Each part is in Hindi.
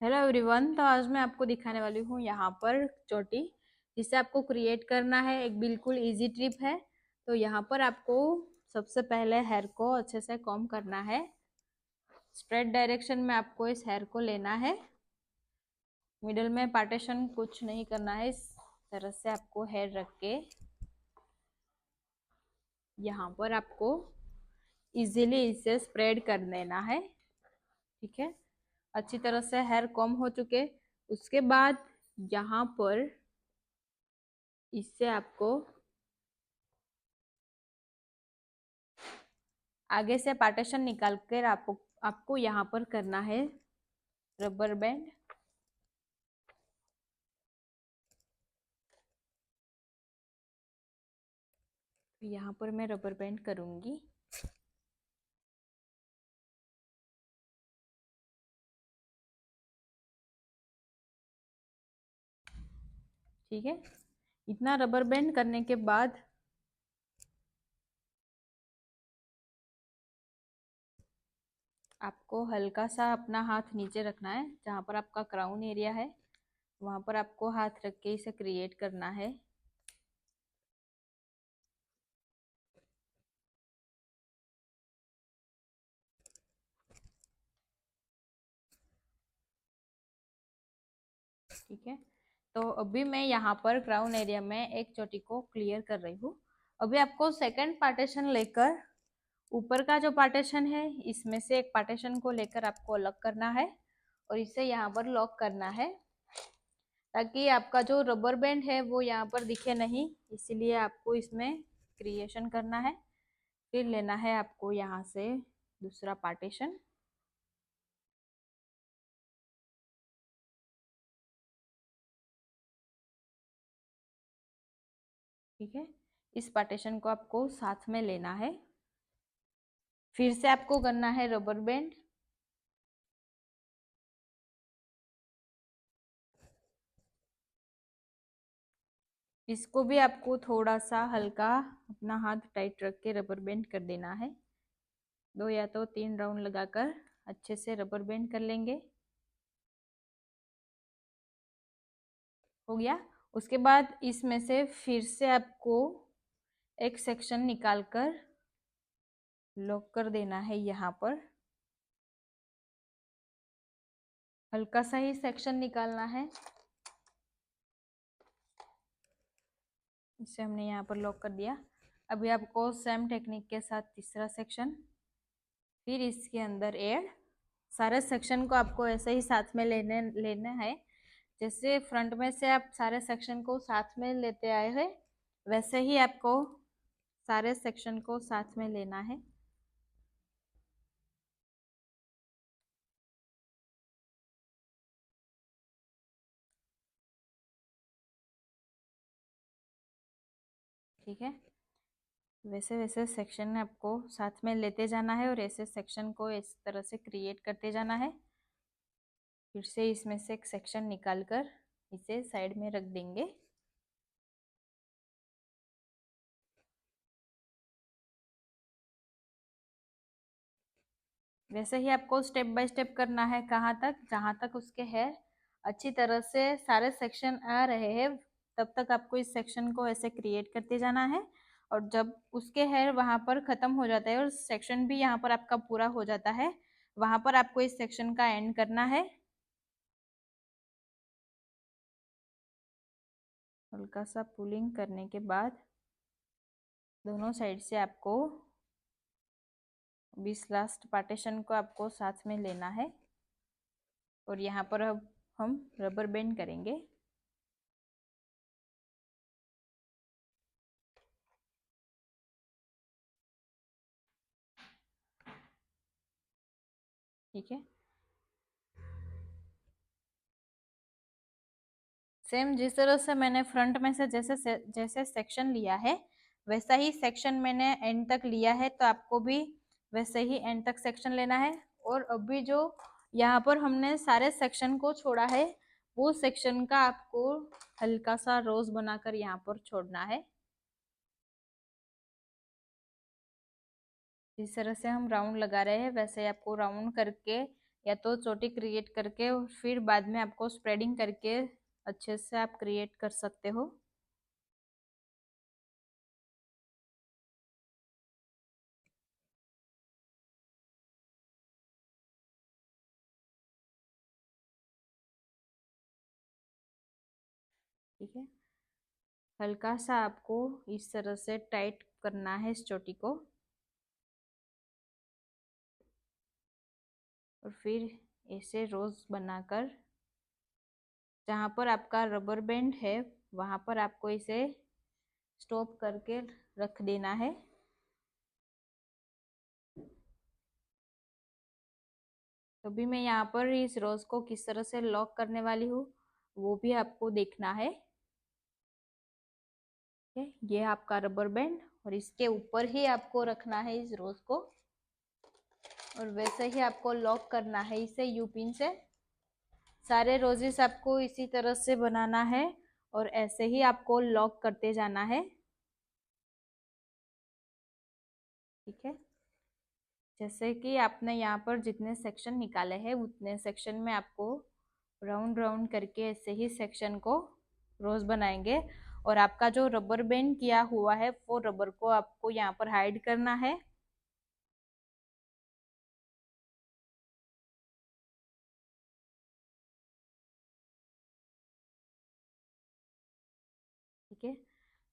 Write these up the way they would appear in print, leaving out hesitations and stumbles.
Hello everyone. तो आज मैं आपको दिखाने वाली हूँ यहाँ पर चोटी, जिसे आपको क्रिएट करना है। एक बिल्कुल इजी ट्रिप है। तो यहाँ पर आपको सबसे पहले हेयर को अच्छे से कॉम्ब करना है। स्ट्रेट डायरेक्शन में आपको इस हेयर को लेना है। मिडल में पार्टीशन कुछ नहीं करना है। इस तरह से आपको हेयर रख के यहाँ पर आपको इजीली इसे स्प्रेड कर देना है। ठीक है, अच्छी तरह से हेयर कॉम्ब हो चुके। उसके बाद यहाँ पर इससे आपको आगे से पार्टीशन निकाल कर आपको यहाँ पर करना है रबर बैंड। यहाँ पर मैं रबर बैंड करूंगी। ठीक है, इतना रबर बैंड करने के बाद आपको हल्का सा अपना हाथ नीचे रखना है। जहाँ पर आपका क्राउन एरिया है वहाँ पर आपको हाथ रख के इसे क्रिएट करना है। ठीक है, तो अभी मैं यहाँ पर क्राउन एरिया में एक चोटी को क्लियर कर रही हूँ। अभी आपको सेकंड पार्टीशन लेकर ऊपर का जो पार्टीशन है इसमें से एक पार्टीशन को लेकर आपको अलग करना है और इसे यहाँ पर लॉक करना है, ताकि आपका जो रबर बैंड है वो यहाँ पर दिखे नहीं। इसीलिए आपको इसमें क्रिएशन करना है। फिर लेना है आपको यहाँ से दूसरा पार्टीशन। ठीक है, इस पार्टीशन को आपको साथ में लेना है। फिर से आपको करना है रबर बैंड। इसको भी आपको थोड़ा सा हल्का अपना हाथ टाइट रख के रबर बैंड कर देना है। 2 या तो 3 राउंड लगाकर अच्छे से रबर बैंड कर लेंगे। हो गया। उसके बाद इसमें से फिर से आपको एक सेक्शन निकालकर लॉक कर देना है। यहाँ पर हल्का सा ही सेक्शन निकालना है। इसे हमने यहाँ पर लॉक कर दिया। अभी आपको सेम टेक्निक के साथ तीसरा सेक्शन फिर इसके अंदर ऐड। सारे सेक्शन को आपको ऐसे ही साथ में लेना है। जैसे फ्रंट में से आप सारे सेक्शन को साथ में लेते आए हैं वैसे ही आपको सारे सेक्शन को साथ में लेना है। ठीक है, वैसे वैसे सेक्शन आपको साथ में लेते जाना है और ऐसे सेक्शन को इस तरह से क्रिएट करते जाना है। फिर से इसमें से एक सेक्शन निकाल कर इसे साइड में रख देंगे। वैसे ही आपको स्टेप बाय स्टेप करना है। कहाँ तक? जहाँ तक उसके हेयर अच्छी तरह से सारे सेक्शन आ रहे हैं तब तक आपको इस सेक्शन को ऐसे क्रिएट करते जाना है। और जब उसके हेयर वहां पर खत्म हो जाता है और सेक्शन भी यहाँ पर आपका पूरा हो जाता है, वहां पर आपको इस सेक्शन का एंड करना है। हल्का सा पुलिंग करने के बाद दोनों साइड से आपको 20 लास्ट पार्टीशन को आपको साथ में लेना है और यहाँ पर अब हम रबर बैंड करेंगे। ठीक है, सेम जिस तरह से मैंने फ्रंट में से जैसे सेक्शन लिया है वैसा ही सेक्शन मैंने एंड तक लिया है, तो आपको भी वैसे ही एंड तक सेक्शन लेना है। और अभी जो यहाँ पर हमने सारे सेक्शन को छोड़ा है वो सेक्शन का आपको हल्का सा रोज बनाकर यहाँ पर छोड़ना है। जिस तरह से हम राउंड लगा रहे हैं वैसे आपको राउंड करके या तो चोटी क्रिएट करके और फिर बाद में आपको स्प्रेडिंग करके अच्छे से आप क्रिएट कर सकते हो। ठीक है, हल्का सा आपको इस तरह से टाइट करना है इस चोटी को, और फिर ऐसे रोज बनाकर जहाँ पर आपका रबर बैंड है वहां पर आपको इसे स्टॉप करके रख देना है। तो भी मैं यहाँ पर इस रोज को किस तरह से लॉक करने वाली हूँ वो भी आपको देखना है। ये आपका रबर बैंड और इसके ऊपर ही आपको रखना है इस रोज को, और वैसे ही आपको लॉक करना है इसे यू पिन से। सारे रोजेस आपको इसी तरह से बनाना है और ऐसे ही आपको लॉक करते जाना है। ठीक है, जैसे कि आपने यहाँ पर जितने सेक्शन निकाले हैं उतने सेक्शन में आपको राउंड राउंड करके ऐसे ही सेक्शन को रोज बनाएंगे। और आपका जो रबर बैंड किया हुआ है वो रबर को आपको यहाँ पर हाइड करना है। ठीक है,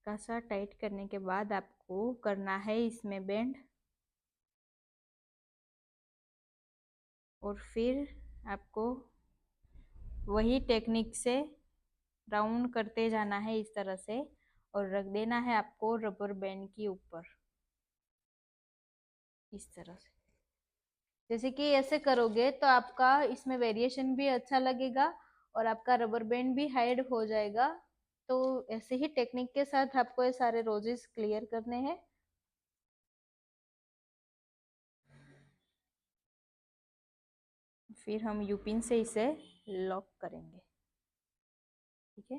कासा टाइट करने के बाद आपको करना है इसमें बैंड, और फिर आपको वही टेक्निक से राउंड करते जाना है इस तरह से, और रख देना है आपको रबर बैंड के ऊपर इस तरह से। जैसे कि ऐसे करोगे तो आपका इसमें वेरिएशन भी अच्छा लगेगा और आपका रबर बैंड भी हाइड हो जाएगा। तो ऐसे ही टेक्निक के साथ आपको ये सारे रोजेस क्लियर करने हैं। फिर हम यूपिन से इसे लॉक करेंगे। ठीक है,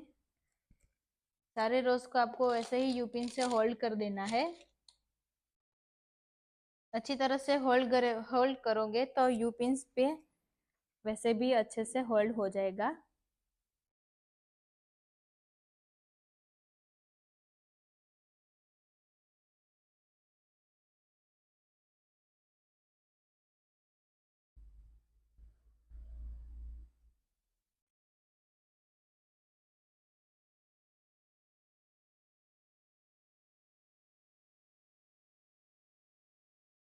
सारे रोज को आपको ऐसे ही यूपिन से होल्ड कर देना है। अच्छी तरह से होल्ड करोगे तो यूपिन्स पे वैसे भी अच्छे से होल्ड हो जाएगा।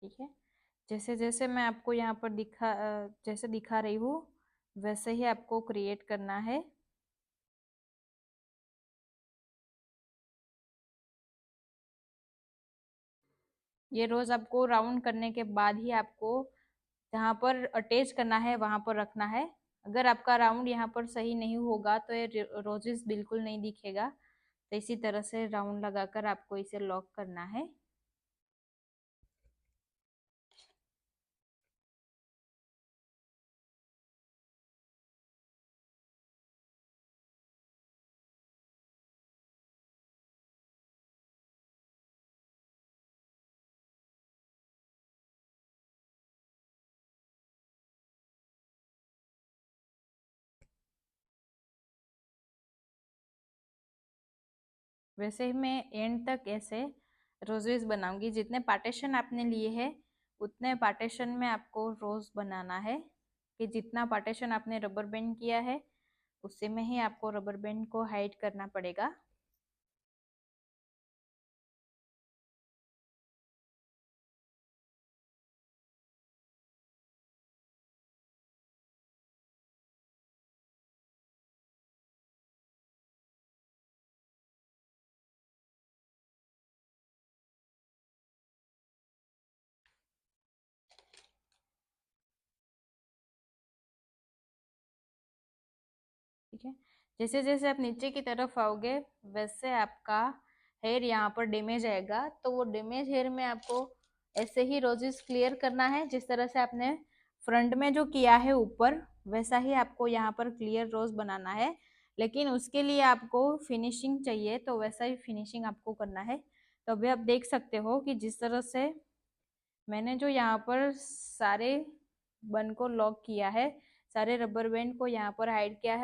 ठीक है, जैसे जैसे मैं आपको यहाँ पर जैसे दिखा रही हूँ वैसे ही आपको क्रिएट करना है। ये रोज आपको राउंड करने के बाद ही आपको जहाँ पर अटैच करना है वहां पर रखना है। अगर आपका राउंड यहाँ पर सही नहीं होगा तो ये रोजेस बिल्कुल नहीं दिखेगा। तो इसी तरह से राउंड लगाकर आपको इसे लॉक करना है। वैसे ही मैं एंड तक ऐसे रोजेस बनाऊंगी। जितने पार्टीशन आपने लिए हैं उतने पार्टीशन में आपको रोज बनाना है, कि जितना पार्टीशन आपने रबर बैंड किया है उसी में ही आपको रबर बैंड को हाइड करना पड़ेगा। ठीक है, जैसे जैसे आप नीचे की तरफ आओगे वैसे आपका हेयर यहाँ पर डैमेज आएगा। तो वो डैमेज हेयर में आपको ऐसे ही रोजेस क्लियर करना है जिस तरह से आपने फ्रंट में जो किया है ऊपर, वैसा ही आपको यहाँ पर क्लियर रोज बनाना है। लेकिन उसके लिए आपको फिनिशिंग चाहिए तो वैसा ही फिनिशिंग आपको करना है। तो अभी आप देख सकते हो कि जिस तरह से मैंने जो यहाँ पर सारे बन को लॉक किया है, सारे रबर बैंड को यहाँ पर हाइड किया है।